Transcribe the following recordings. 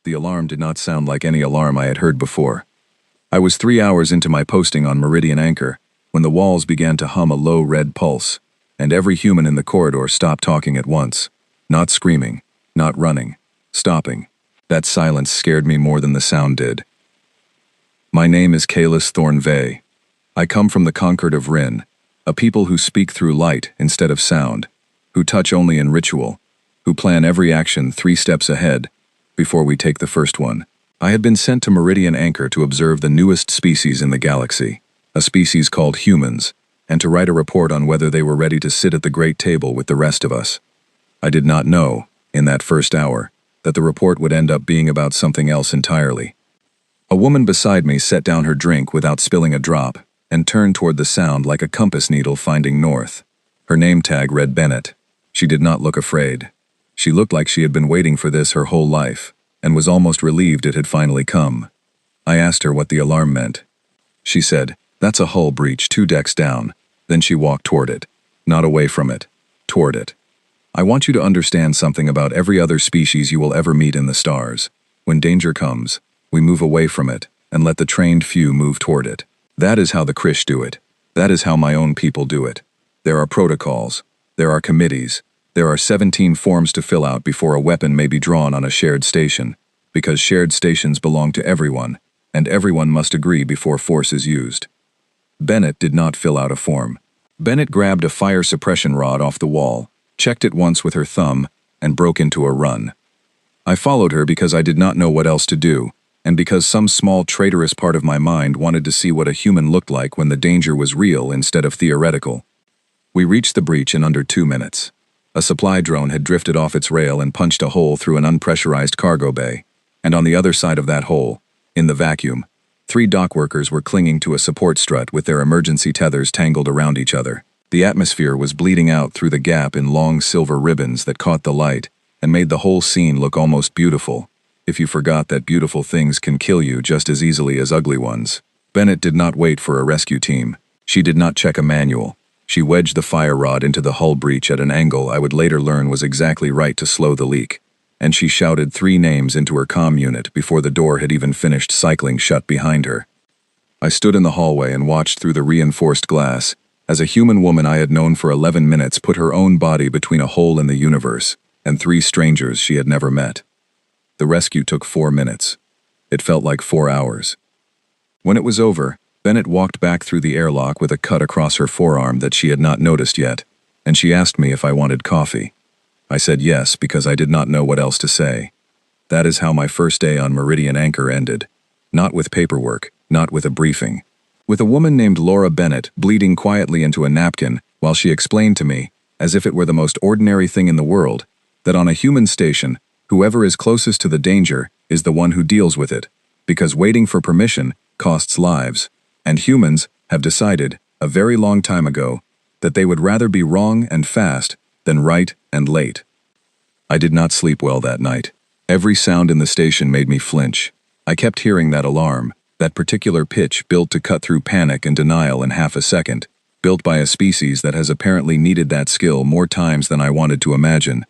The alarm did not sound like any alarm I had heard before. I was 3 hours into my posting on Meridian Anchor when the walls began to hum a low red pulse, and every human in the corridor stopped talking at once. Not screaming, not running, stopping. That silence scared me more than the sound did. My name is Kalis Thornvey. I come from the Concord of Rin, a people who speak through light instead of sound, who touch only in ritual, who plan every action 3 steps ahead before we take the first one. I had been sent to Meridian Anchor to observe the newest species in the galaxy, a species called humans, and to write a report on whether they were ready to sit at the great table with the rest of us. I did not know, in that first hour, that the report would end up being about something else entirely. A woman beside me set down her drink without spilling a drop and turned toward the sound like a compass needle finding north. Her name tag read Bennett. She did not look afraid. She looked like she had been waiting for this her whole life and was almost relieved it had finally come. I asked her what the alarm meant. She said, "That's a hull breach 2 decks down." Then she walked toward it. Not away from it. Toward it. I want you to understand something about every other species you will ever meet in the stars. When danger comes, we move away from it and let the trained few move toward it. That is how the Krish do it. That is how my own people do it. There are protocols. There are committees. There are 17 forms to fill out before a weapon may be drawn on a shared station, because shared stations belong to everyone, and everyone must agree before force is used. Bennett did not fill out a form. Bennett grabbed a fire suppression rod off the wall, checked it once with her thumb, and broke into a run. I followed her because I did not know what else to do, and because some small traitorous part of my mind wanted to see what a human looked like when the danger was real instead of theoretical. We reached the breach in under 2 minutes. A supply drone had drifted off its rail and punched a hole through an unpressurized cargo bay, and on the other side of that hole, in the vacuum, 3 dock workers were clinging to a support strut with their emergency tethers tangled around each other. The atmosphere was bleeding out through the gap in long silver ribbons that caught the light and made the whole scene look almost beautiful, if you forgot that beautiful things can kill you just as easily as ugly ones. Bennett did not wait for a rescue team. She did not check a manual. She wedged the fire rod into the hull breach at an angle I would later learn was exactly right to slow the leak, and she shouted 3 names into her comm unit before the door had even finished cycling shut behind her. I stood in the hallway and watched through the reinforced glass as a human woman I had known for 11 minutes put her own body between a hole in the universe and 3 strangers she had never met. The rescue took 4 minutes. It felt like 4 hours. When it was over, Bennett walked back through the airlock with a cut across her forearm that she had not noticed yet, and she asked me if I wanted coffee. I said yes because I did not know what else to say. That is how my first day on Meridian Anchor ended. Not with paperwork, not with a briefing. With a woman named Laura Bennett bleeding quietly into a napkin while she explained to me, as if it were the most ordinary thing in the world, that on a human station, whoever is closest to the danger is the one who deals with it, because waiting for permission costs lives, and humans have decided, a very long time ago, that they would rather be wrong and fast than right and late. I did not sleep well that night. Every sound in the station made me flinch. I kept hearing that alarm, that particular pitch built to cut through panic and denial in half a second, built by a species that has apparently needed that skill more times than I wanted to imagine.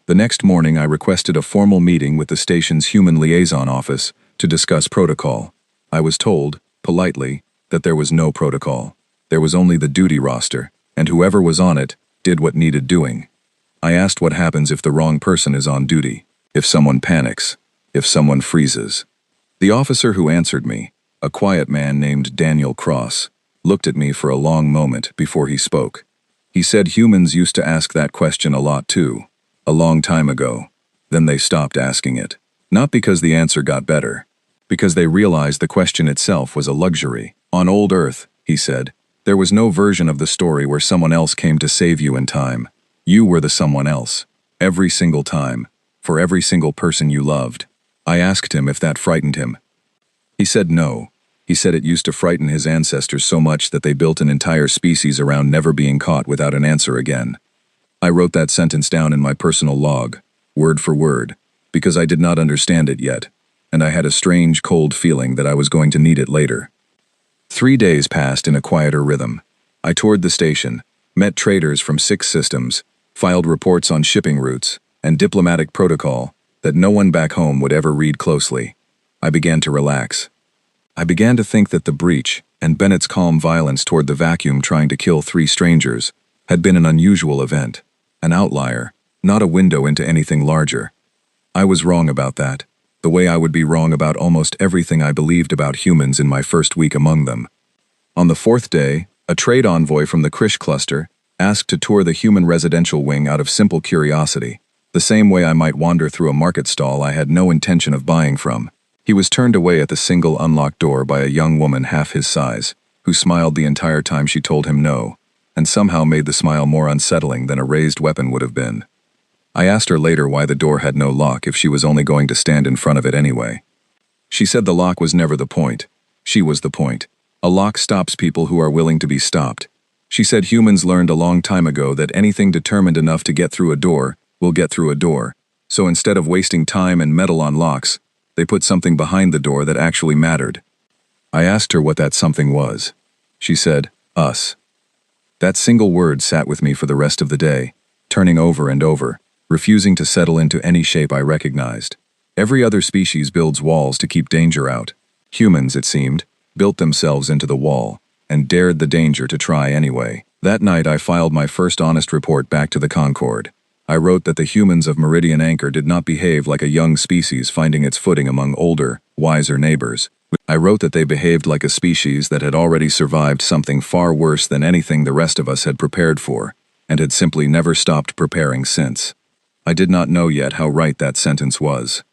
The next morning I requested a formal meeting with the station's Human Liaison Office to discuss protocol. I was told, politely, that there was no protocol. There was only the duty roster, and whoever was on it did what needed doing. I asked what happens if the wrong person is on duty, if someone panics, if someone freezes. The officer who answered me, a quiet man named Daniel Cross, looked at me for a long moment before he spoke. He said humans used to ask that question a lot too, a long time ago. Then they stopped asking it. Not because the answer got better, because they realized the question itself was a luxury. On old Earth, he said, there was no version of the story where someone else came to save you in time. You were the someone else, every single time, for every single person you loved. I asked him if that frightened him. He said no. He said it used to frighten his ancestors so much that they built an entire species around never being caught without an answer again. I wrote that sentence down in my personal log, word for word, because I did not understand it yet, and I had a strange, cold feeling that I was going to need it later. 3 days passed in a quieter rhythm. I toured the station, met traders from 6 systems, filed reports on shipping routes and diplomatic protocol, that no one back home would ever read closely. I began to relax. I began to think that the breach, and Bennett's calm violence toward the vacuum trying to kill 3 strangers, had been an unusual event, an outlier, not a window into anything larger. I was wrong about that, the way I would be wrong about almost everything I believed about humans in my first week among them. On the 4th day, a trade envoy from the Krish cluster asked to tour the human residential wing out of simple curiosity, the same way I might wander through a market stall I had no intention of buying from. He was turned away at the single unlocked door by a young woman half his size, who smiled the entire time she told him no, and somehow made the smile more unsettling than a raised weapon would have been. I asked her later why the door had no lock if she was only going to stand in front of it anyway. She said the lock was never the point. She was the point. A lock stops people who are willing to be stopped. She said humans learned a long time ago that anything determined enough to get through a door will get through a door, so instead of wasting time and metal on locks, they put something behind the door that actually mattered. I asked her what that something was. She said, us. That single word sat with me for the rest of the day, turning over and over, refusing to settle into any shape I recognized. Every other species builds walls to keep danger out. Humans, it seemed, built themselves into the wall, and dared the danger to try anyway. That night I filed my first honest report back to the Concord. I wrote that the humans of Meridian Anchor did not behave like a young species finding its footing among older, wiser neighbors. I wrote that they behaved like a species that had already survived something far worse than anything the rest of us had prepared for, and had simply never stopped preparing since. I did not know yet how right that sentence was.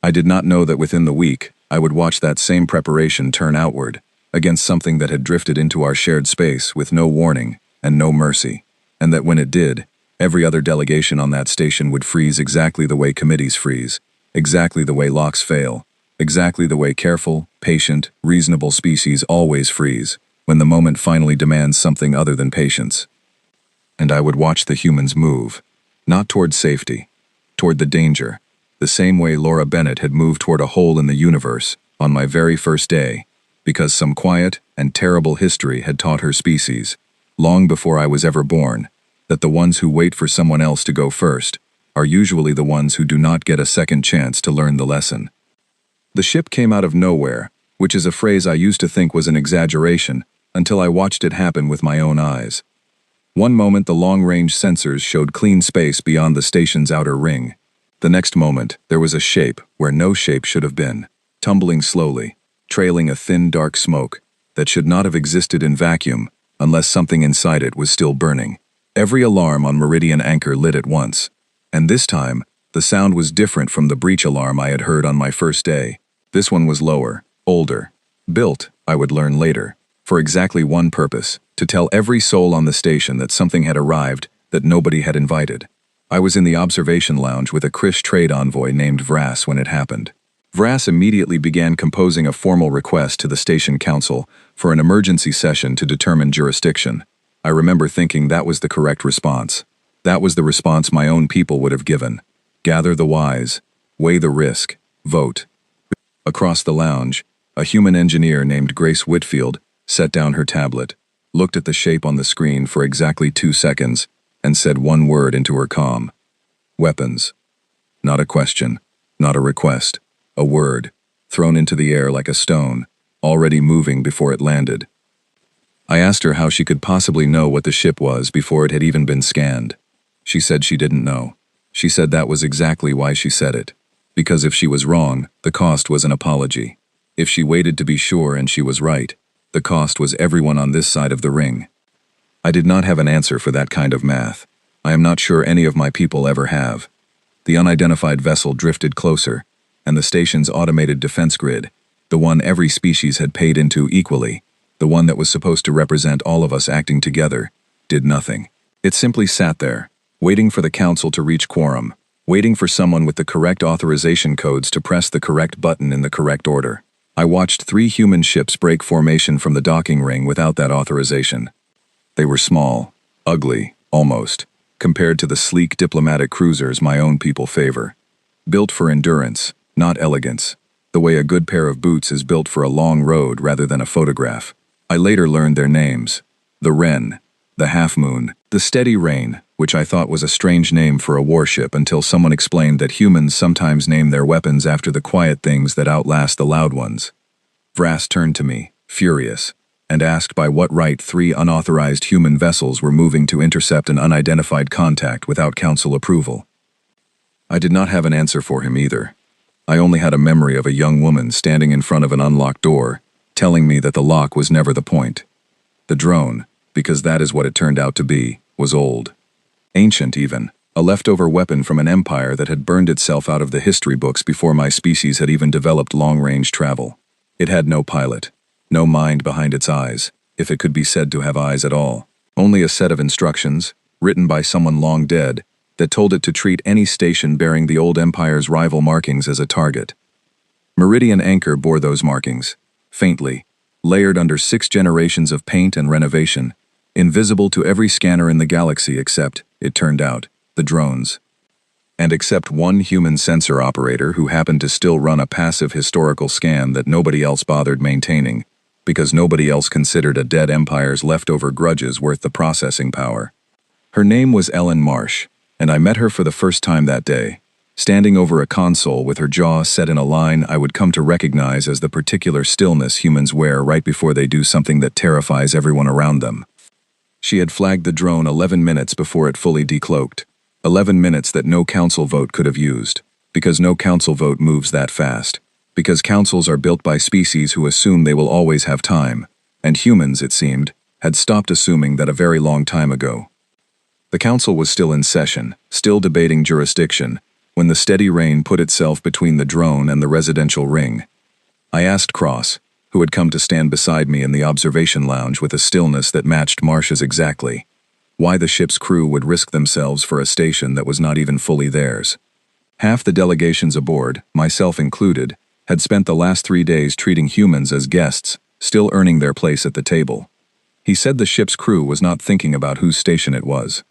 I did not know that within the week, I would watch that same preparation turn outward, against something that had drifted into our shared space with no warning and no mercy, and that when it did, every other delegation on that station would freeze exactly the way committees freeze, exactly the way locks fail, exactly the way careful, patient, reasonable species always freeze, when the moment finally demands something other than patience. And I would watch the humans move, not toward safety, toward the danger, the same way Laura Bennett had moved toward a hole in the universe on my very first day, because some quiet and terrible history had taught her species, long before I was ever born, that the ones who wait for someone else to go first are usually the ones who do not get a second chance to learn the lesson. The ship came out of nowhere, which is a phrase I used to think was an exaggeration until I watched it happen with my own eyes. One moment the long-range sensors showed clean space beyond the station's outer ring. The next moment there was a shape where no shape should have been, tumbling slowly, trailing a thin dark smoke that should not have existed in vacuum unless something inside it was still burning. Every alarm on Meridian Anchor lit at once, and this time, the sound was different from the breach alarm I had heard on my first day. This one was lower, older, built, I would learn later, for exactly one purpose, to tell every soul on the station that something had arrived that nobody had invited. I was in the observation lounge with a Krish trade envoy named Vrass when it happened. Vrass immediately began composing a formal request to the station council for an emergency session to determine jurisdiction. I remember thinking that was the correct response. That was the response my own people would have given. Gather the wise, weigh the risk, vote. Across the lounge, a human engineer named Grace Whitfield set down her tablet, looked at the shape on the screen for exactly 2 seconds, and said one word into her comm. Weapons. Not a question, not a request, a word, thrown into the air like a stone, already moving before it landed. I asked her how she could possibly know what the ship was before it had even been scanned. She said she didn't know. She said that was exactly why she said it. Because if she was wrong, the cost was an apology. If she waited to be sure and she was right, the cost was everyone on this side of the ring. I did not have an answer for that kind of math. I am not sure any of my people ever have. The unidentified vessel drifted closer, and the station's automated defense grid, the one every species had paid into equally, the one that was supposed to represent all of us acting together, did nothing. It simply sat there, waiting for the council to reach quorum, waiting for someone with the correct authorization codes to press the correct button in the correct order. I watched 3 human ships break formation from the docking ring without that authorization. They were small, ugly, almost, compared to the sleek diplomatic cruisers my own people favor. Built for endurance, not elegance, the way a good pair of boots is built for a long road rather than a photograph. I later learned their names: the Wren, the Half Moon, the Steady Rain, which I thought was a strange name for a warship until someone explained that humans sometimes name their weapons after the quiet things that outlast the loud ones. Vrass turned to me, furious, and asked by what right 3 unauthorized human vessels were moving to intercept an unidentified contact without council approval. I did not have an answer for him either. I only had a memory of a young woman standing in front of an unlocked door, telling me that the lock was never the point. The drone, because that is what it turned out to be, was old. Ancient even, a leftover weapon from an empire that had burned itself out of the history books before my species had even developed long-range travel. It had no pilot, no mind behind its eyes, if it could be said to have eyes at all. Only a set of instructions, written by someone long dead, that told it to treat any station bearing the old empire's rival markings as a target. Meridian Anchor bore those markings, faintly, layered under 6 generations of paint and renovation, invisible to every scanner in the galaxy except, it turned out, the drones. And except one human sensor operator who happened to still run a passive historical scan that nobody else bothered maintaining, because nobody else considered a dead empire's leftover grudges worth the processing power. Her name was Ellen Marsh, and I met her for the first time that day, standing over a console with her jaw set in a line I would come to recognize as the particular stillness humans wear right before they do something that terrifies everyone around them. She had flagged the drone 11 minutes before it fully decloaked. 11 minutes that no council vote could have used, because no council vote moves that fast, because councils are built by species who assume they will always have time, and humans, it seemed, had stopped assuming that a very long time ago. The council was still in session, still debating jurisdiction, when the steady rain put itself between the drone and the residential ring. I asked Cross, who had come to stand beside me in the observation lounge with a stillness that matched Marsh's exactly, why the ship's crew would risk themselves for a station that was not even fully theirs. Half the delegations aboard, myself included, had spent the last 3 days treating humans as guests, still earning their place at the table. He said the ship's crew was not thinking about whose station it was.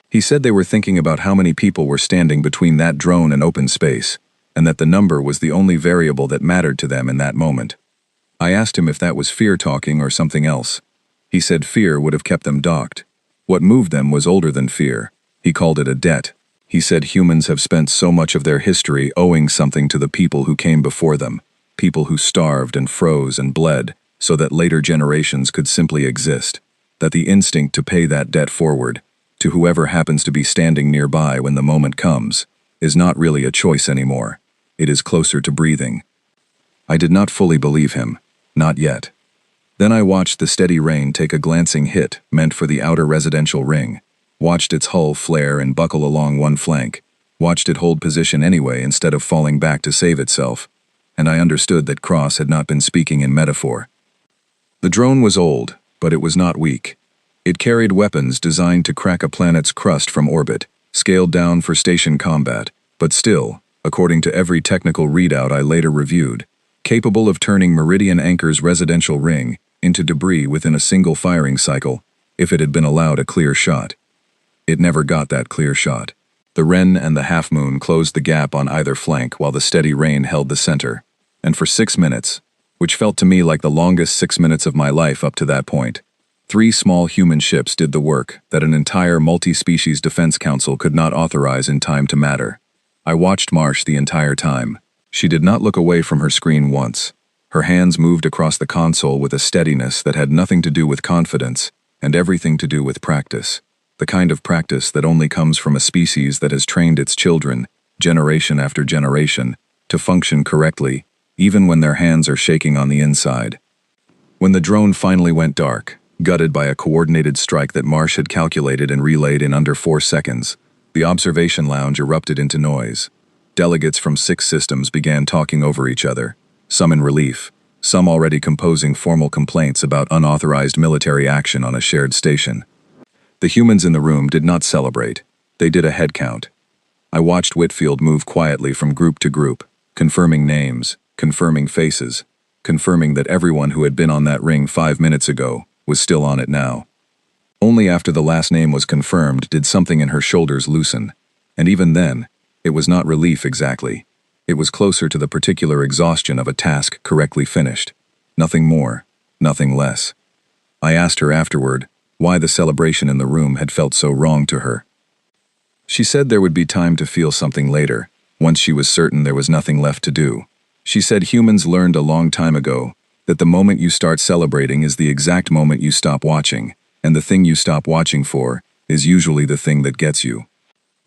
He said they were thinking about how many people were standing between that drone and open space, and that the number was the only variable that mattered to them in that moment. I asked him if that was fear talking or something else. He said fear would have kept them docked. What moved them was older than fear. He called it a debt. He said humans have spent so much of their history owing something to the people who came before them, people who starved and froze and bled so that later generations could simply exist, that the instinct to pay that debt forward, to whoever happens to be standing nearby when the moment comes, is not really a choice anymore. It is closer to breathing. I did not fully believe him, not yet. Then I watched the steady rain take a glancing hit meant for the outer residential ring, watched its hull flare and buckle along one flank, watched it hold position anyway instead of falling back to save itself, and I understood that Cross had not been speaking in metaphor. The drone was old, but it was not weak. It carried weapons designed to crack a planet's crust from orbit, scaled down for station combat, but still, according to every technical readout I later reviewed, capable of turning Meridian Anchor's residential ring into debris within a single firing cycle, if it had been allowed a clear shot. It never got that clear shot. The Wren and the Half Moon closed the gap on either flank while the steady rain held the center, and for 6 minutes, which felt to me like the longest 6 minutes of my life up to that point, 3 small human ships did the work that an entire multi-species defense council could not authorize in time to matter. I watched Marsh the entire time. She did not look away from her screen once. Her hands moved across the console with a steadiness that had nothing to do with confidence and everything to do with practice. The kind of practice that only comes from a species that has trained its children, generation after generation, to function correctly, even when their hands are shaking on the inside. When the drone finally went dark, gutted by a coordinated strike that Marsh had calculated and relayed in under 4 seconds, the observation lounge erupted into noise. Delegates from 6 systems began talking over each other, some in relief, some already composing formal complaints about unauthorized military action on a shared station. The humans in the room did not celebrate. They did a head count. I watched Whitfield move quietly from group to group, confirming names, confirming faces, confirming that everyone who had been on that ring 5 minutes ago was still on it now. Only after the last name was confirmed did something in her shoulders loosen, and even then, it was not relief exactly. It was closer to the particular exhaustion of a task correctly finished. Nothing more, nothing less. I asked her afterward why the celebration in the room had felt so wrong to her. She said there would be time to feel something later, once she was certain there was nothing left to do. She said humans learned a long time ago that the moment you start celebrating is the exact moment you stop watching, and the thing you stop watching for is usually the thing that gets you.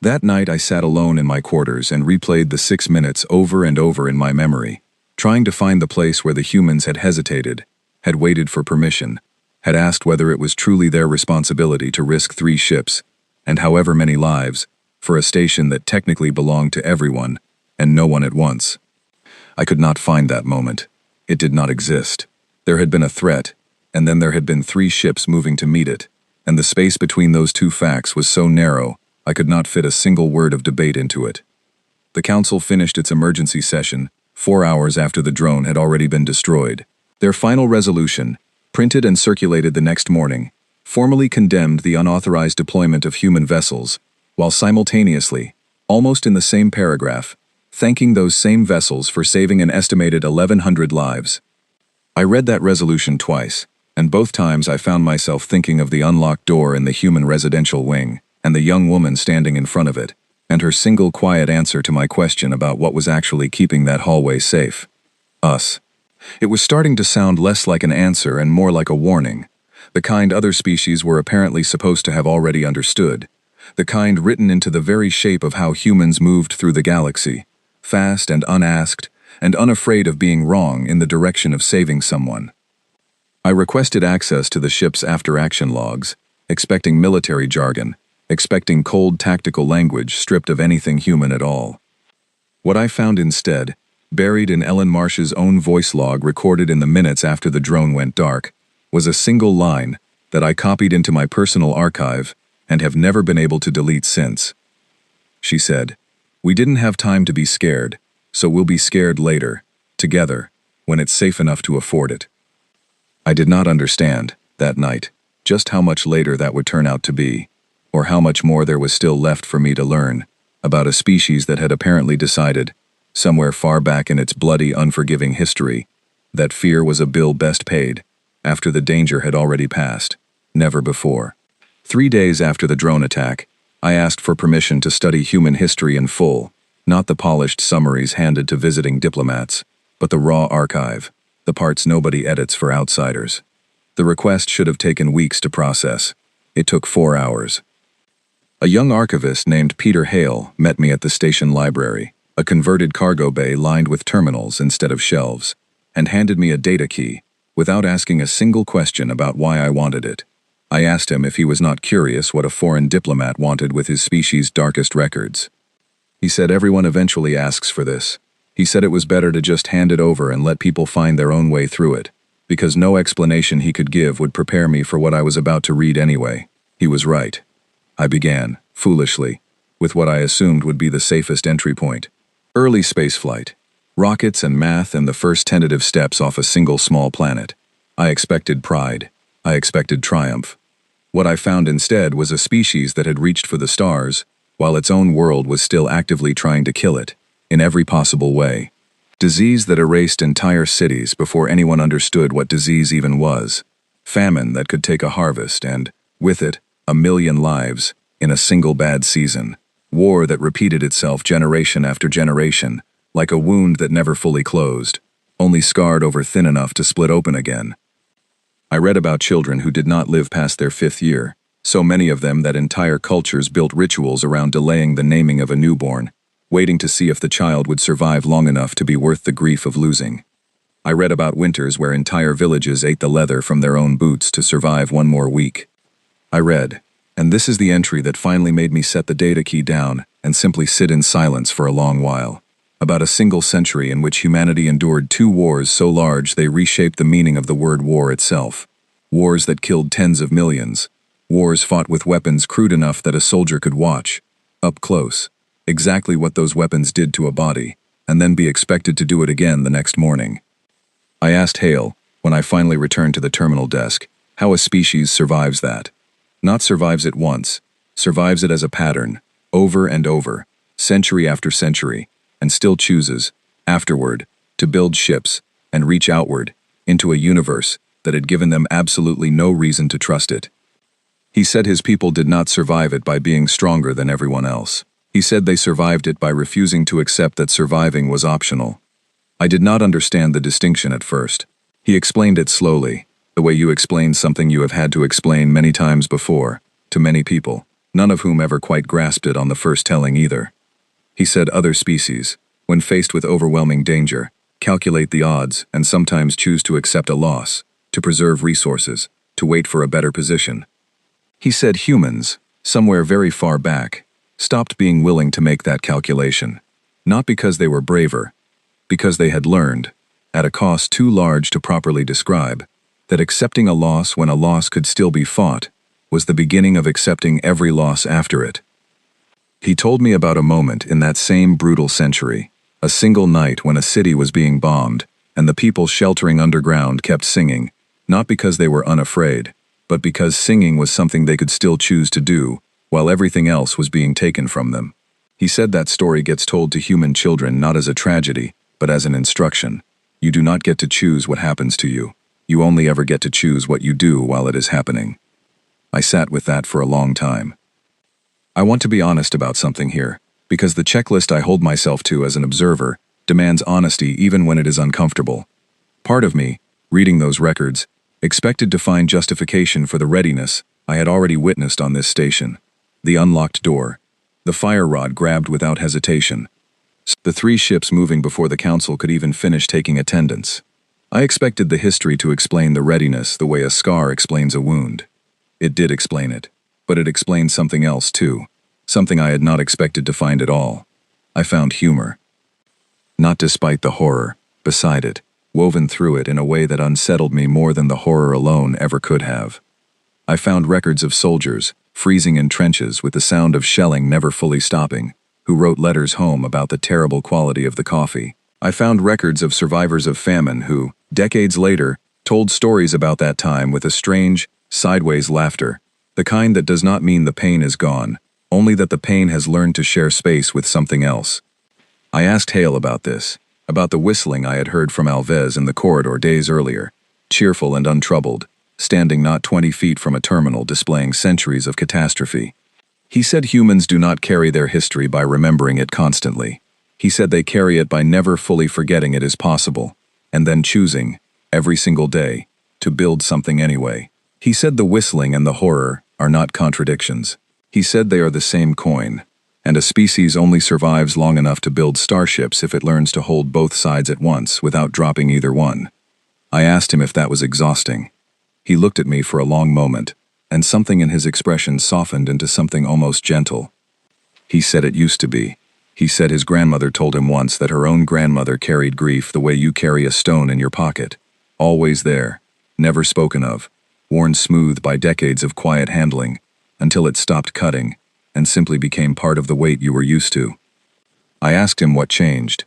That night I sat alone in my quarters and replayed the 6 minutes over and over in my memory, trying to find the place where the humans had hesitated, had waited for permission, had asked whether it was truly their responsibility to risk 3 ships, and however many lives, for a station that technically belonged to everyone, and no one at once. I could not find that moment. It did not exist. There had been a threat, and then there had been 3 ships moving to meet it, and the space between those 2 facts was so narrow I could not fit a single word of debate into it. The council finished its emergency session 4 hours after the drone had already been destroyed. Their final resolution, printed and circulated the next morning, formally condemned the unauthorized deployment of human vessels, while simultaneously, almost in the same paragraph, thanking those same vessels for saving an estimated 1,100 lives. I read that resolution twice, and both times I found myself thinking of the unlocked door in the human residential wing, and the young woman standing in front of it, and her single quiet answer to my question about what was actually keeping that hallway safe. Us. It was starting to sound less like an answer and more like a warning, the kind other species were apparently supposed to have already understood, the kind written into the very shape of how humans moved through the galaxy, fast and unasked, and unafraid of being wrong in the direction of saving someone. I requested access to the ship's after-action logs, expecting military jargon, expecting cold tactical language stripped of anything human at all. What I found instead, buried in Ellen Marsh's own voice log recorded in the minutes after the drone went dark, was a single line that I copied into my personal archive and have never been able to delete since. She said, "We didn't have time to be scared, so we'll be scared later, together, when it's safe enough to afford it." I did not understand, that night, just how much later that would turn out to be, or how much more there was still left for me to learn about a species that had apparently decided, somewhere far back in its bloody, unforgiving history, that fear was a bill best paid, after the danger had already passed, never before. 3 days after the drone attack, I asked for permission to study human history in full, not the polished summaries handed to visiting diplomats, but the raw archive, the parts nobody edits for outsiders. The request should have taken weeks to process. It took 4 hours. A young archivist named Peter Hale met me at the station library, a converted cargo bay lined with terminals instead of shelves, and handed me a data key, without asking a single question about why I wanted it. I asked him if he was not curious what a foreign diplomat wanted with his species' darkest records. He said everyone eventually asks for this. He said it was better to just hand it over and let people find their own way through it, because no explanation he could give would prepare me for what I was about to read anyway. He was right. I began, foolishly, with what I assumed would be the safest entry point. Early spaceflight. Rockets and math and the first tentative steps off a single small planet. I expected pride. I expected triumph. What I found instead was a species that had reached for the stars, while its own world was still actively trying to kill it, in every possible way. Disease that erased entire cities before anyone understood what disease even was. Famine that could take a harvest and, with it, 1,000,000 lives, in a single bad season. War that repeated itself generation after generation, like a wound that never fully closed, only scarred over thin enough to split open again. I read about children who did not live past their 5th year, so many of them that entire cultures built rituals around delaying the naming of a newborn, waiting to see if the child would survive long enough to be worth the grief of losing. I read about winters where entire villages ate the leather from their own boots to survive one more week. I read, and this is the entry that finally made me set the data key down and simply sit in silence for a long while, about a single century in which humanity endured 2 wars so large they reshaped the meaning of the word war itself. Wars that killed tens of millions. Wars fought with weapons crude enough that a soldier could watch, up close, exactly what those weapons did to a body, and then be expected to do it again the next morning. I asked Hale, when I finally returned to the terminal desk, how a species survives that. Not survives it once, survives it as a pattern, over and over, century after century, and still chooses, afterward, to build ships and reach outward into a universe that had given them absolutely no reason to trust it. He said his people did not survive it by being stronger than everyone else. He said they survived it by refusing to accept that surviving was optional. I did not understand the distinction at first. He explained it slowly, the way you explain something you have had to explain many times before, to many people, none of whom ever quite grasped it on the first telling either. He said other species, when faced with overwhelming danger, calculate the odds and sometimes choose to accept a loss, to preserve resources, to wait for a better position. He said humans, somewhere very far back, stopped being willing to make that calculation, not because they were braver, because they had learned, at a cost too large to properly describe, that accepting a loss when a loss could still be fought was the beginning of accepting every loss after it. He told me about a moment in that same brutal century, a single night when a city was being bombed, and the people sheltering underground kept singing, not because they were unafraid, but because singing was something they could still choose to do, while everything else was being taken from them. He said that story gets told to human children not as a tragedy, but as an instruction. You do not get to choose what happens to you. You only ever get to choose what you do while it is happening. I sat with that for a long time. I want to be honest about something here, because the checklist I hold myself to as an observer demands honesty even when it is uncomfortable. Part of me, reading those records, expected to find justification for the readiness I had already witnessed on this station. The unlocked door, the fire rod grabbed without hesitation, the 3 ships moving before the council could even finish taking attendance. I expected the history to explain the readiness the way a scar explains a wound. It did explain it, but it explained something else too, something I had not expected to find at all. I found humor. Not despite the horror, beside it, woven through it in a way that unsettled me more than the horror alone ever could have. I found records of soldiers, freezing in trenches with the sound of shelling never fully stopping, who wrote letters home about the terrible quality of the coffee. I found records of survivors of famine who, decades later, told stories about that time with a strange, sideways laughter, the kind that does not mean the pain is gone, only that the pain has learned to share space with something else. I asked Hale about this, about the whistling I had heard from Alves in the corridor days earlier, cheerful and untroubled, standing not 20 feet from a terminal displaying centuries of catastrophe. He said humans do not carry their history by remembering it constantly. He said they carry it by never fully forgetting it is possible, and then choosing, every single day, to build something anyway. He said the whistling and the horror are not contradictions. He said they are the same coin, and a species only survives long enough to build starships if it learns to hold both sides at once without dropping either one. I asked him if that was exhausting. He looked at me for a long moment, and something in his expression softened into something almost gentle. He said it used to be. He said his grandmother told him once that her own grandmother carried grief the way you carry a stone in your pocket, always there, never spoken of, worn smooth by decades of quiet handling, until it stopped cutting, and simply became part of the weight you were used to. I asked him what changed.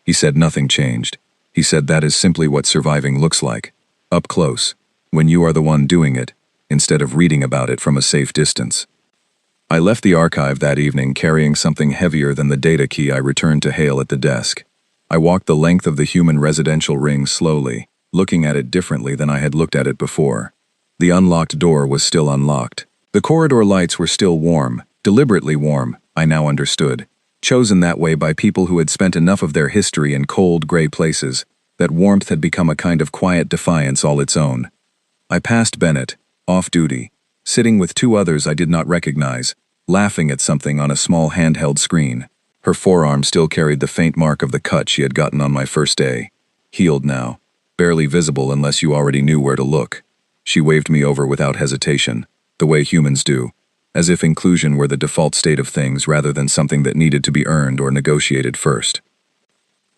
He said nothing changed. He said that is simply what surviving looks like, up close, when you are the one doing it, instead of reading about it from a safe distance. I left the archive that evening carrying something heavier than the data key I returned to Hale at the desk. I walked the length of the human residential ring slowly, looking at it differently than I had looked at it before. The unlocked door was still unlocked. The corridor lights were still warm, deliberately warm, I now understood, chosen that way by people who had spent enough of their history in cold, gray places, that warmth had become a kind of quiet defiance all its own. I passed Bennett, off duty, sitting with 2 others I did not recognize, laughing at something on a small handheld screen. Her forearm still carried the faint mark of the cut she had gotten on my first day. Healed now, barely visible unless you already knew where to look. She waved me over without hesitation, the way humans do, as if inclusion were the default state of things rather than something that needed to be earned or negotiated first.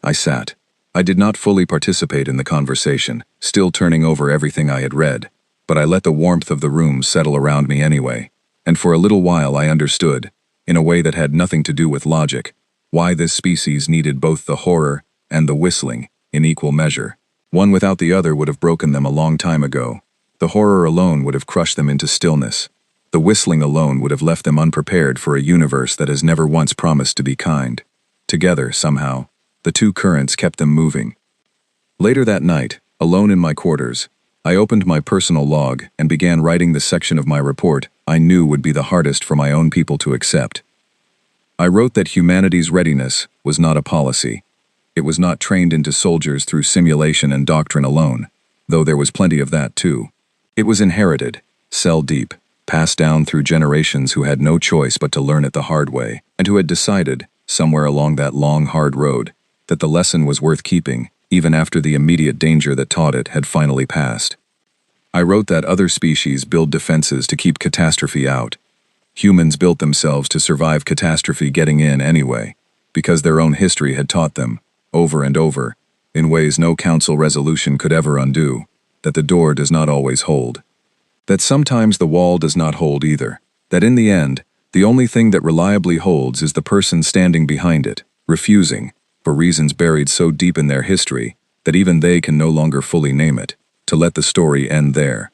I sat. I did not fully participate in the conversation, still turning over everything I had read, but I let the warmth of the room settle around me anyway, and for a little while I understood, in a way that had nothing to do with logic, why this species needed both the horror and the whistling in equal measure. One without the other would have broken them a long time ago. The horror alone would have crushed them into stillness. The whistling alone would have left them unprepared for a universe that has never once promised to be kind. Together, somehow, the 2 currents kept them moving. Later that night, alone in my quarters, I opened my personal log and began writing the section of my report I knew would be the hardest for my own people to accept. I wrote that humanity's readiness was not a policy. It was not trained into soldiers through simulation and doctrine alone, though there was plenty of that too. It was inherited, cell deep, passed down through generations who had no choice but to learn it the hard way, and who had decided, somewhere along that long, hard road, that the lesson was worth keeping, even after the immediate danger that taught it had finally passed. I wrote that other species build defenses to keep catastrophe out. Humans built themselves to survive catastrophe getting in anyway, because their own history had taught them, over and over, in ways no council resolution could ever undo, that the door does not always hold. That sometimes the wall does not hold either. That in the end, the only thing that reliably holds is the person standing behind it, refusing, for reasons buried so deep in their history, that even they can no longer fully name it, to let the story end there.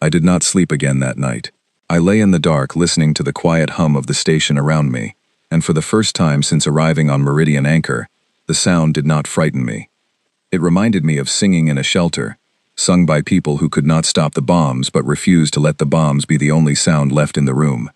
I did not sleep again that night. I lay in the dark listening to the quiet hum of the station around me, and for the first time since arriving on Meridian Anchor, the sound did not frighten me. It reminded me of singing in a shelter, sung by people who could not stop the bombs but refused to let the bombs be the only sound left in the room.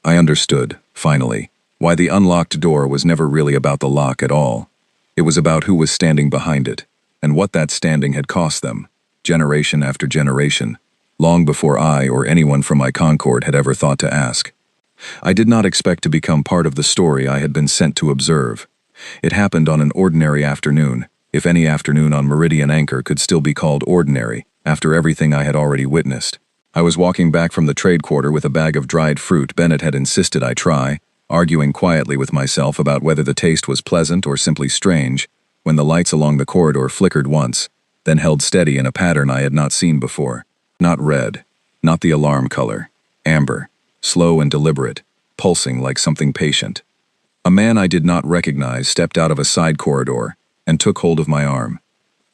I understood, finally, why the unlocked door was never really about the lock at all. It was about who was standing behind it, and what that standing had cost them, generation after generation, long before I or anyone from my Concord had ever thought to ask. I did not expect to become part of the story I had been sent to observe. It happened on an ordinary afternoon, if any afternoon on Meridian Anchor could still be called ordinary, after everything I had already witnessed. I was walking back from the trade quarter with a bag of dried fruit Bennett had insisted I try, arguing quietly with myself about whether the taste was pleasant or simply strange, when the lights along the corridor flickered once, then held steady in a pattern I had not seen before. Not red, not the alarm color, amber, slow and deliberate, pulsing like something patient. A man I did not recognize stepped out of a side corridor and took hold of my arm.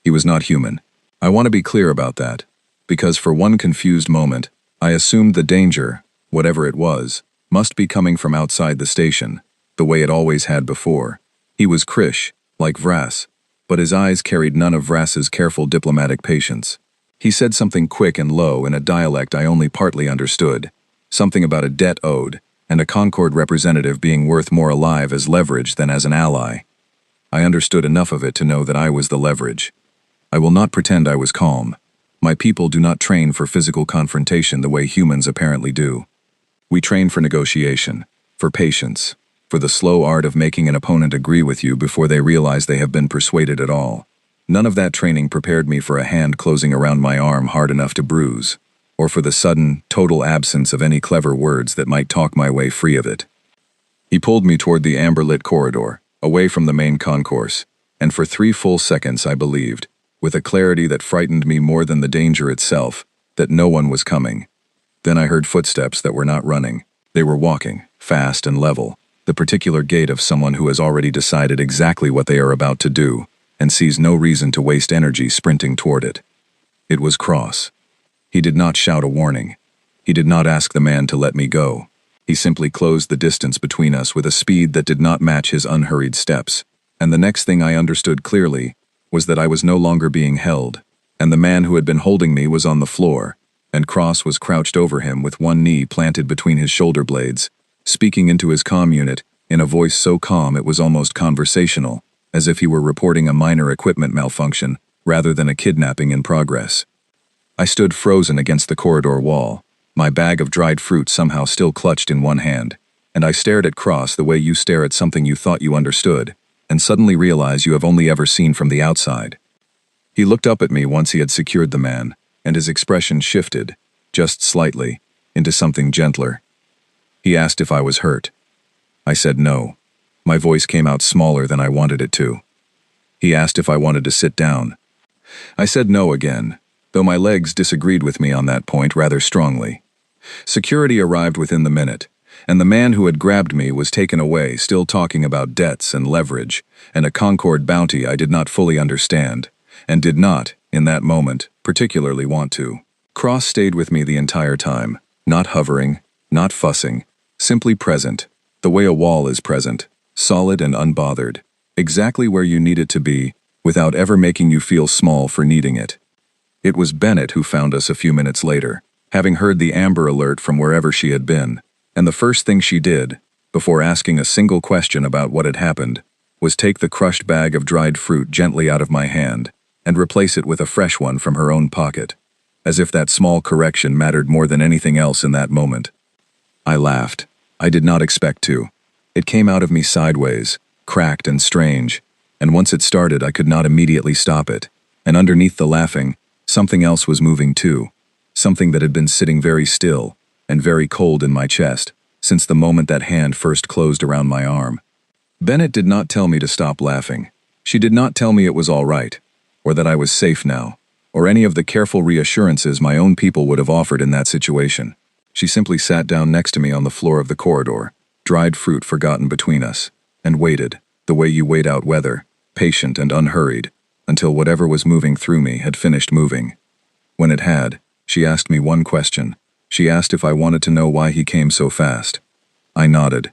He was not human. I want to be clear about that, because for one confused moment, I assumed the danger, whatever it was, must be coming from outside the station, the way it always had before. He was Krish, like Vras, but his eyes carried none of Vras's careful diplomatic patience. He said something quick and low in a dialect I only partly understood, something about a debt owed, and a Concord representative being worth more alive as leverage than as an ally. I understood enough of it to know that I was the leverage. I will not pretend I was calm. My people do not train for physical confrontation the way humans apparently do. We train for negotiation, for patience, for the slow art of making an opponent agree with you before they realize they have been persuaded at all. None of that training prepared me for a hand closing around my arm hard enough to bruise, or for the sudden, total absence of any clever words that might talk my way free of it. He pulled me toward the amber-lit corridor, away from the main concourse, and for 3 full seconds I believed, with a clarity that frightened me more than the danger itself, that no one was coming. Then I heard footsteps that were not running. They were walking, fast and level, the particular gait of someone who has already decided exactly what they are about to do, and sees no reason to waste energy sprinting toward it. It was Cross. He did not shout a warning. He did not ask the man to let me go. He simply closed the distance between us with a speed that did not match his unhurried steps, and the next thing I understood clearly was that I was no longer being held, and the man who had been holding me was on the floor, and Cross was crouched over him with one knee planted between his shoulder blades, speaking into his comm unit in a voice so calm it was almost conversational, as if he were reporting a minor equipment malfunction rather than a kidnapping in progress. I stood frozen against the corridor wall, my bag of dried fruit somehow still clutched in one hand, and I stared at Cross the way you stare at something you thought you understood, and suddenly realize you have only ever seen from the outside. He looked up at me once he had secured the man, and his expression shifted, just slightly, into something gentler. He asked if I was hurt. I said no. My voice came out smaller than I wanted it to. He asked if I wanted to sit down. I said no again, though my legs disagreed with me on that point rather strongly. Security arrived within the minute, and the man who had grabbed me was taken away, still talking about debts and leverage, and a Concord bounty I did not fully understand, and did not, in that moment, particularly want to. Cross stayed with me the entire time, not hovering, not fussing, simply present, the way a wall is present, solid and unbothered, exactly where you need it to be, without ever making you feel small for needing it. It was Bennett who found us a few minutes later, having heard the Amber Alert from wherever she had been, and the first thing she did, before asking a single question about what had happened, was take the crushed bag of dried fruit gently out of my hand and replace it with a fresh one from her own pocket, as if that small correction mattered more than anything else in that moment. I laughed. I did not expect to. It came out of me sideways, cracked and strange, and once it started I could not immediately stop it, and underneath the laughing, something else was moving too, something that had been sitting very still and very cold in my chest since the moment that hand first closed around my arm. Bennett did not tell me to stop laughing. She did not tell me it was all right, or that I was safe now, or any of the careful reassurances my own people would have offered in that situation. She simply sat down next to me on the floor of the corridor, dried fruit forgotten between us, and waited, the way you wait out weather, patient and unhurried, until whatever was moving through me had finished moving. When it had, she asked me one question. She asked if I wanted to know why he came so fast. I nodded.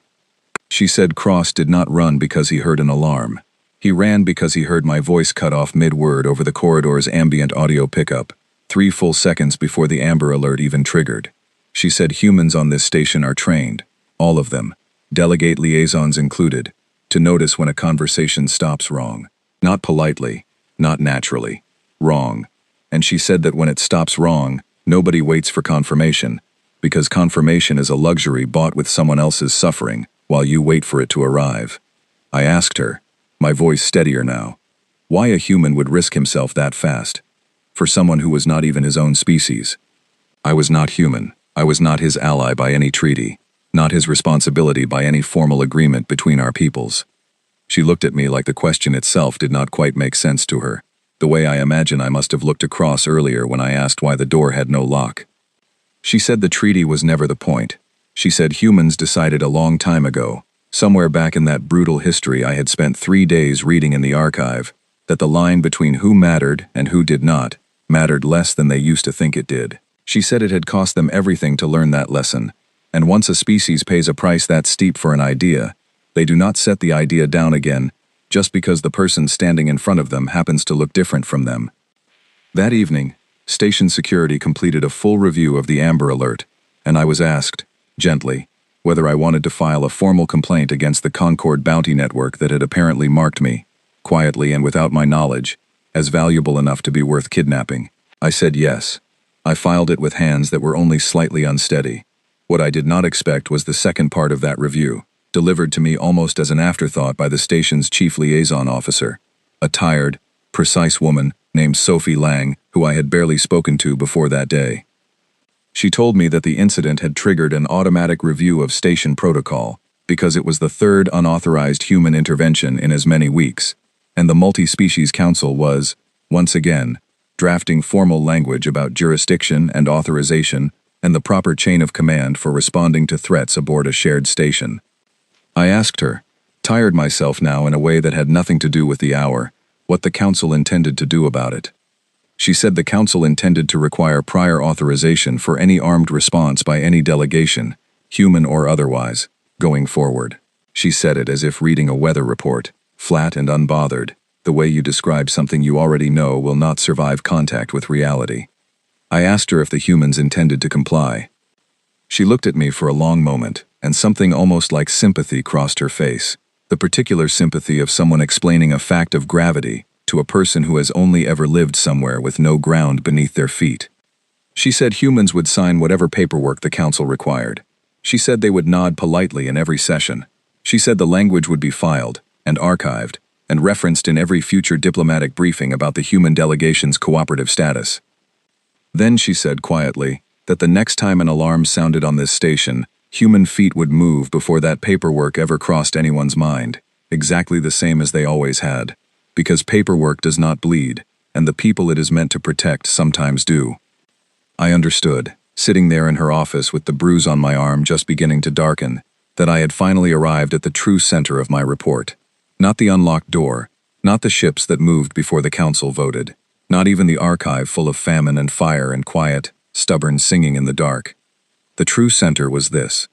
She said Cross did not run because he heard an alarm. He ran because he heard my voice cut off mid-word over the corridor's ambient audio pickup, 3 full seconds before the Amber Alert even triggered. She said humans on this station are trained, all of them, delegate liaisons included, to notice when a conversation stops wrong. Not politely, not naturally, wrong. And she said that when it stops wrong, nobody waits for confirmation, because confirmation is a luxury bought with someone else's suffering while you wait for it to arrive. I asked her, my voice steadier now, why a human would risk himself that fast, for someone who was not even his own species. I was not human. I was not his ally by any treaty, not his responsibility by any formal agreement between our peoples. She looked at me like the question itself did not quite make sense to her, the way I imagine I must have looked across earlier when I asked why the door had no lock. She said the treaty was never the point. She said humans decided a long time ago, somewhere back in that brutal history I had spent 3 days reading in the archive, that the line between who mattered and who did not mattered less than they used to think it did. She said it had cost them everything to learn that lesson, and once a species pays a price that steep for an idea, they do not set the idea down again just because the person standing in front of them happens to look different from them. That evening, station security completed a full review of the Amber Alert, and I was asked, gently, whether I wanted to file a formal complaint against the Concord bounty network that had apparently marked me, quietly and without my knowledge, as valuable enough to be worth kidnapping. I said yes. I filed it with hands that were only slightly unsteady. What I did not expect was the second part of that review, delivered to me almost as an afterthought by the station's chief liaison officer, a tired, precise woman named Sophie Lang, who I had barely spoken to before that day. She told me that the incident had triggered an automatic review of station protocol because it was the 3rd unauthorized human intervention in as many weeks, and the Multi-Species Council was, once again, drafting formal language about jurisdiction and authorization and the proper chain of command for responding to threats aboard a shared station. I asked her, tired myself now in a way that had nothing to do with the hour, what the council intended to do about it. She said the council intended to require prior authorization for any armed response by any delegation, human or otherwise, going forward. She said it as if reading a weather report, flat and unbothered, the way you describe something you already know will not survive contact with reality. I asked her if the humans intended to comply. She looked at me for a long moment, and something almost like sympathy crossed her face, the particular sympathy of someone explaining a fact of gravity to a person who has only ever lived somewhere with no ground beneath their feet. She said humans would sign whatever paperwork the council required. She said they would nod politely in every session. She said the language would be filed and archived and referenced in every future diplomatic briefing about the human delegation's cooperative status. Then she said quietly that the next time an alarm sounded on this station, human feet would move before that paperwork ever crossed anyone's mind, exactly the same as they always had, because paperwork does not bleed, and the people it is meant to protect sometimes do. I understood, sitting there in her office with the bruise on my arm just beginning to darken, that I had finally arrived at the true center of my report. Not the unlocked door, not the ships that moved before the council voted, not even the archive full of famine and fire and quiet, stubborn singing in the dark. The true center was this.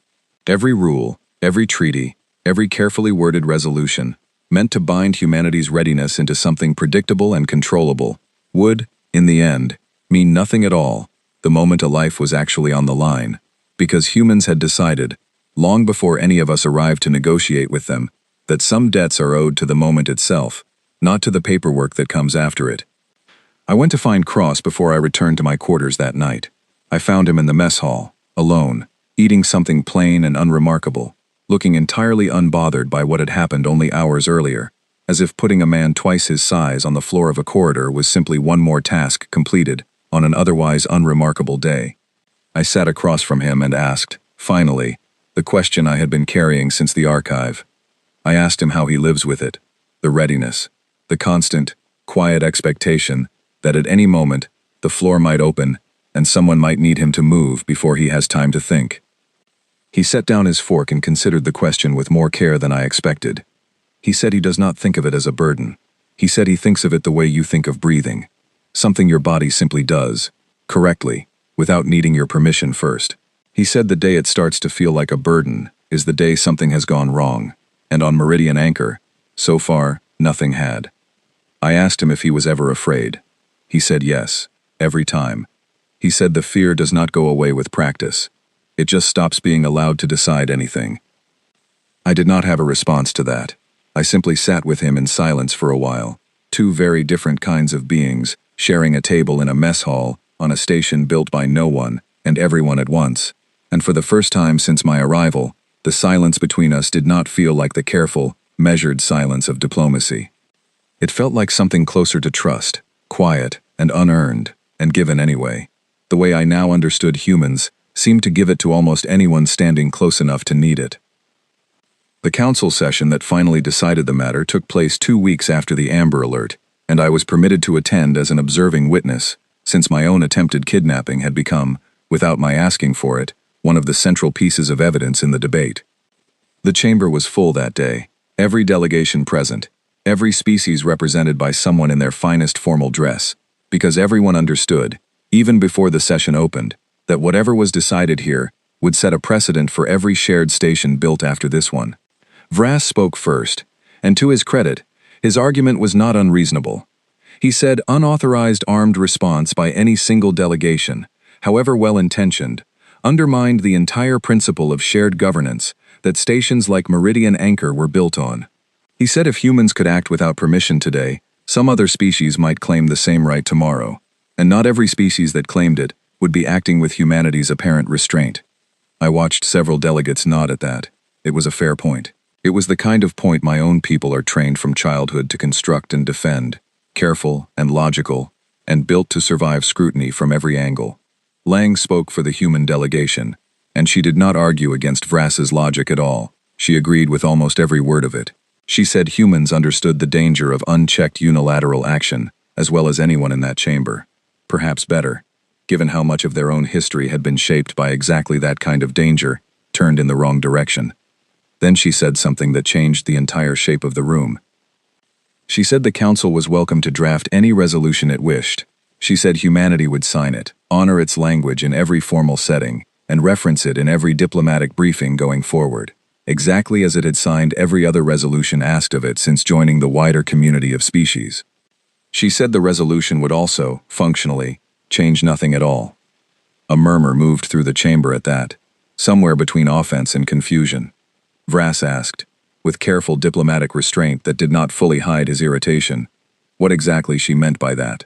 Every rule, every treaty, every carefully worded resolution, meant to bind humanity's readiness into something predictable and controllable, would, in the end, mean nothing at all, the moment a life was actually on the line, because humans had decided, long before any of us arrived to negotiate with them, that some debts are owed to the moment itself, not to the paperwork that comes after it. I went to find Cross before I returned to my quarters that night. I found him in the mess hall, alone, eating something plain and unremarkable, looking entirely unbothered by what had happened only hours earlier, as if putting a man twice his size on the floor of a corridor was simply one more task completed on an otherwise unremarkable day. I sat across from him and asked, finally, the question I had been carrying since the archive. I asked him how he lives with it, the readiness, the constant, quiet expectation that at any moment the floor might open and someone might need him to move before he has time to think. He set down his fork and considered the question with more care than I expected. He said he does not think of it as a burden. He said he thinks of it the way you think of breathing, something your body simply does, correctly, without needing your permission first. He said the day it starts to feel like a burden is the day something has gone wrong, and on Meridian Anchor, so far, nothing had. I asked him if he was ever afraid. He said yes, every time. He said the fear does not go away with practice. It just stops being allowed to decide anything. I did not have a response to that. I simply sat with him in silence for a while, two very different kinds of beings, sharing a table in a mess hall on a station built by no one and everyone at once. And for the first time since my arrival, the silence between us did not feel like the careful, measured silence of diplomacy. It felt like something closer to trust, quiet and unearned, and given anyway. The way I now understood humans seemed to give it to almost anyone standing close enough to need it. The council session that finally decided the matter took place 2 weeks after the Amber Alert, and I was permitted to attend as an observing witness, since my own attempted kidnapping had become, without my asking for it, one of the central pieces of evidence in the debate. The chamber was full that day, every delegation present, every species represented by someone in their finest formal dress, because everyone understood, even before the session opened, that whatever was decided here would set a precedent for every shared station built after this one. Vrass spoke first, and to his credit, his argument was not unreasonable. He said unauthorized armed response by any single delegation, however well-intentioned, undermined the entire principle of shared governance that stations like Meridian Anchor were built on. He said if humans could act without permission today, some other species might claim the same right tomorrow, and not every species that claimed it would be acting with humanity's apparent restraint. I watched several delegates nod at that. It was a fair point. It was the kind of point my own people are trained from childhood to construct and defend, careful and logical, and built to survive scrutiny from every angle. Lang spoke for the human delegation, and she did not argue against Vrass's logic at all. She agreed with almost every word of it. She said humans understood the danger of unchecked unilateral action, as well as anyone in that chamber. Perhaps better, given how much of their own history had been shaped by exactly that kind of danger, turned in the wrong direction. Then she said something that changed the entire shape of the room. She said the council was welcome to draft any resolution it wished. She said humanity would sign it, honor its language in every formal setting, and reference it in every diplomatic briefing going forward, exactly as it had signed every other resolution asked of it since joining the wider community of species. She said the resolution would also, functionally, change nothing at all. A murmur moved through the chamber at that, somewhere between offense and confusion. Vrass asked, with careful diplomatic restraint that did not fully hide his irritation, what exactly she meant by that.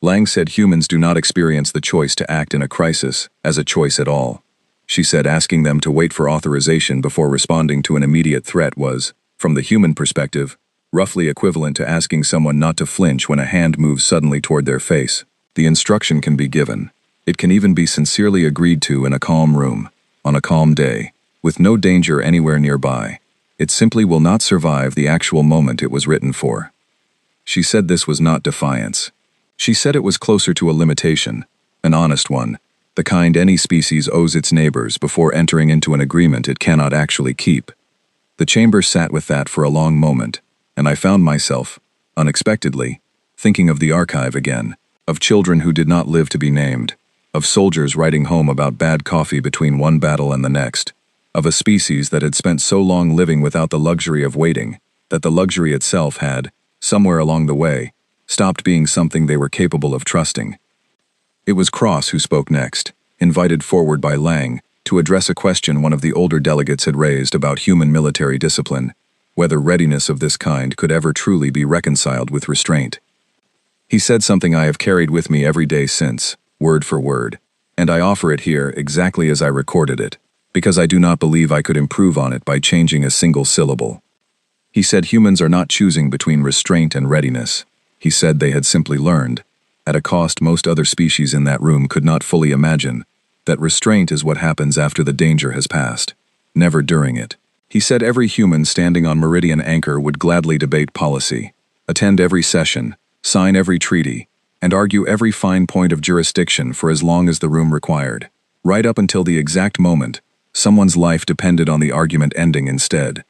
Lang said humans do not experience the choice to act in a crisis as a choice at all. She said asking them to wait for authorization before responding to an immediate threat was, from the human perspective, roughly equivalent to asking someone not to flinch when a hand moves suddenly toward their face. The instruction can be given. It can even be sincerely agreed to in a calm room, on a calm day, with no danger anywhere nearby. It simply will not survive the actual moment it was written for. She said this was not defiance. She said it was closer to a limitation, an honest one, the kind any species owes its neighbors before entering into an agreement it cannot actually keep. The chamber sat with that for a long moment, and I found myself, unexpectedly, thinking of the archive again, of children who did not live to be named, of soldiers writing home about bad coffee between one battle and the next, of a species that had spent so long living without the luxury of waiting, that the luxury itself had, somewhere along the way, stopped being something they were capable of trusting. It was Cross who spoke next, invited forward by Lang, to address a question one of the older delegates had raised about human military discipline, whether readiness of this kind could ever truly be reconciled with restraint. He said something I have carried with me every day since, word for word, and I offer it here exactly as I recorded it, because I do not believe I could improve on it by changing a single syllable. He said humans are not choosing between restraint and readiness. He said they had simply learned, at a cost most other species in that room could not fully imagine, that restraint is what happens after the danger has passed, never during it. He said every human standing on Meridian Anchor would gladly debate policy, attend every session, sign every treaty, and argue every fine point of jurisdiction for as long as the room required, right up until the exact moment someone's life depended on the argument ending instead.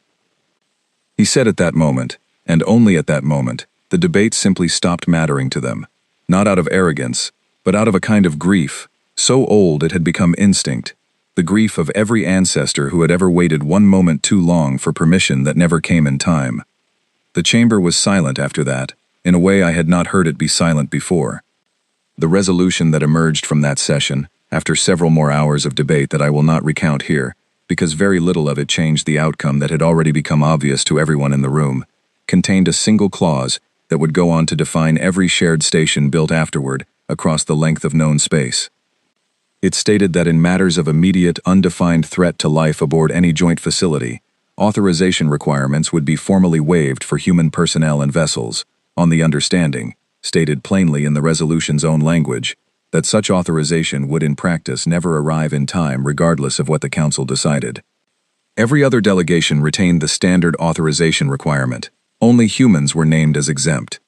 He said at that moment, and only at that moment, the debate simply stopped mattering to them, not out of arrogance, but out of a kind of grief, so old it had become instinct, the grief of every ancestor who had ever waited one moment too long for permission that never came in time. The chamber was silent after that, in a way I had not heard it be silent before. The resolution that emerged from that session, after several more hours of debate that I will not recount here, because very little of it changed the outcome that had already become obvious to everyone in the room, contained a single clause that would go on to define every shared station built afterward across the length of known space. It stated that in matters of immediate, undefined threat to life aboard any joint facility, authorization requirements would be formally waived for human personnel and vessels, on the understanding, stated plainly in the resolution's own language, that such authorization would in practice never arrive in time regardless of what the Council decided. Every other delegation retained the standard authorization requirement. Only humans were named as exempt.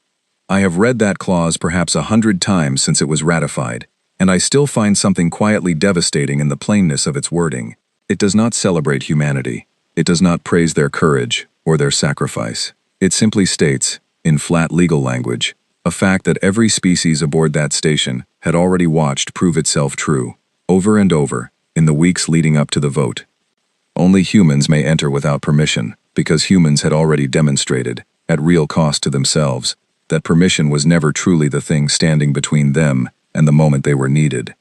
I have read that clause perhaps 100 times since it was ratified, and I still find something quietly devastating in the plainness of its wording. It does not celebrate humanity. It does not praise their courage or their sacrifice. It simply states, in flat legal language, a fact that every species aboard that station had already watched prove itself true, over and over, in the weeks leading up to the vote. Only humans may enter without permission, because humans had already demonstrated, at real cost to themselves, that permission was never truly the thing standing between them and the moment they were needed.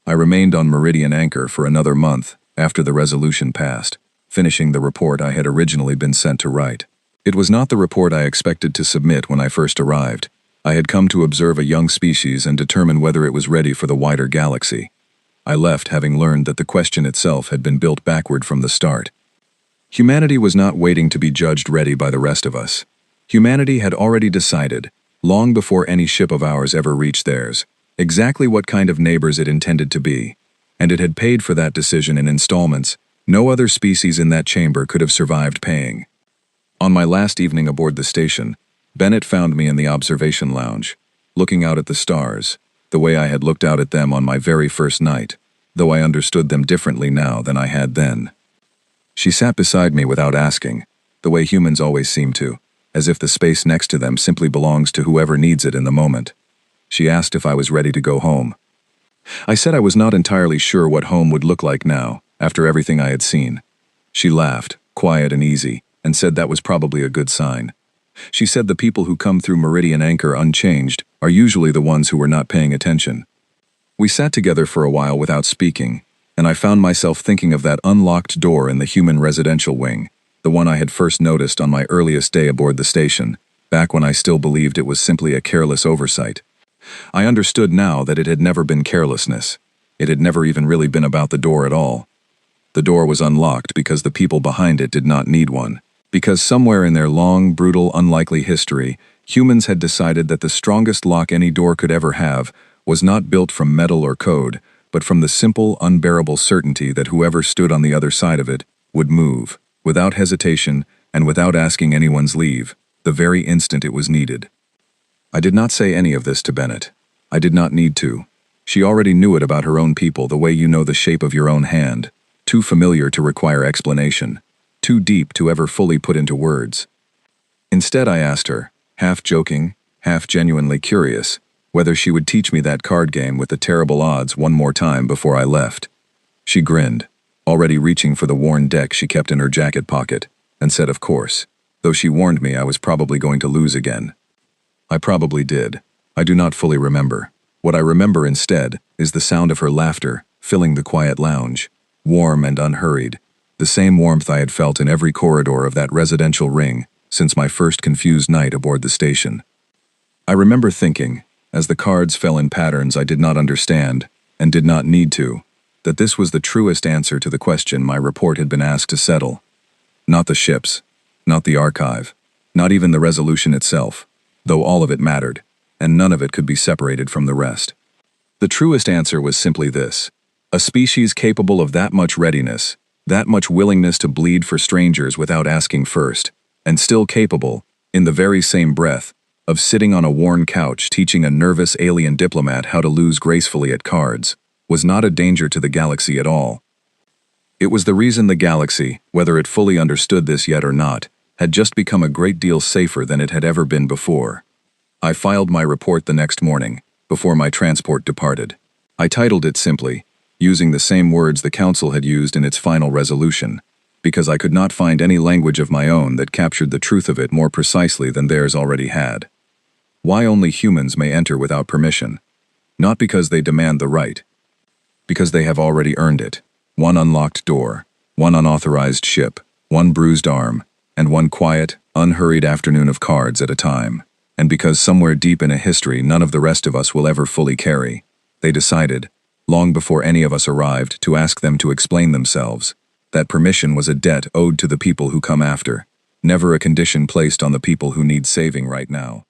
I remained on Meridian Anchor for another month after the resolution passed, finishing the report I had originally been sent to write. It was not the report I expected to submit when I first arrived. I had come to observe a young species and determine whether it was ready for the wider galaxy. I left having learned that the question itself had been built backward from the start. Humanity was not waiting to be judged ready by the rest of us. Humanity had already decided, long before any ship of ours ever reached theirs, exactly what kind of neighbors it intended to be, and it had paid for that decision in installments no other species in that chamber could have survived paying. On my last evening aboard the station, Bennett found me in the observation lounge, looking out at the stars, the way I had looked out at them on my very first night, though I understood them differently now than I had then. She sat beside me without asking, the way humans always seem to, as if the space next to them simply belongs to whoever needs it in the moment. She asked if I was ready to go home. I said I was not entirely sure what home would look like now, after everything I had seen. She laughed, quiet and easy, and said that was probably a good sign. She said the people who come through Meridian Anchor unchanged are usually the ones who were not paying attention. We sat together for a while without speaking, and I found myself thinking of that unlocked door in the human residential wing, the one I had first noticed on my earliest day aboard the station, back when I still believed it was simply a careless oversight. I understood now that it had never been carelessness. It had never even really been about the door at all. The door was unlocked because the people behind it did not need one, because somewhere in their long, brutal, unlikely history, humans had decided that the strongest lock any door could ever have was not built from metal or code, but from the simple, unbearable certainty that whoever stood on the other side of it would move, without hesitation and without asking anyone's leave, the very instant it was needed. I did not say any of this to Bennett. I did not need to. She already knew it about her own people the way you know the shape of your own hand, too familiar to require explanation, too deep to ever fully put into words. Instead, I asked her, half joking, half genuinely curious, whether she would teach me that card game with the terrible odds one more time before I left. She grinned, already reaching for the worn deck she kept in her jacket pocket, and said of course, though she warned me I was probably going to lose again. I probably did. I do not fully remember. What I remember instead is the sound of her laughter, filling the quiet lounge, warm and unhurried, the same warmth I had felt in every corridor of that residential ring since my first confused night aboard the station. I remember thinking, as the cards fell in patterns I did not understand, and did not need to, that this was the truest answer to the question my report had been asked to settle. Not the ships, not the archive, not even the resolution itself, though all of it mattered, and none of it could be separated from the rest. The truest answer was simply this: a species capable of that much readiness, that much willingness to bleed for strangers without asking first, and still capable, in the very same breath, of sitting on a worn couch teaching a nervous alien diplomat how to lose gracefully at cards, was not a danger to the galaxy at all. It was the reason the galaxy, whether it fully understood this yet or not, had just become a great deal safer than it had ever been before. I filed my report the next morning, before my transport departed. I titled it simply, using the same words the Council had used in its final resolution, because I could not find any language of my own that captured the truth of it more precisely than theirs already had. Why only humans may enter without permission? Not because they demand the right. Because they have already earned it. One unlocked door, one unauthorized ship, one bruised arm, and one quiet, unhurried afternoon of cards at a time. And because somewhere deep in a history none of the rest of us will ever fully carry, they decided, long before any of us arrived, to ask them to explain themselves. That permission was a debt owed to the people who come after, never a condition placed on the people who need saving right now.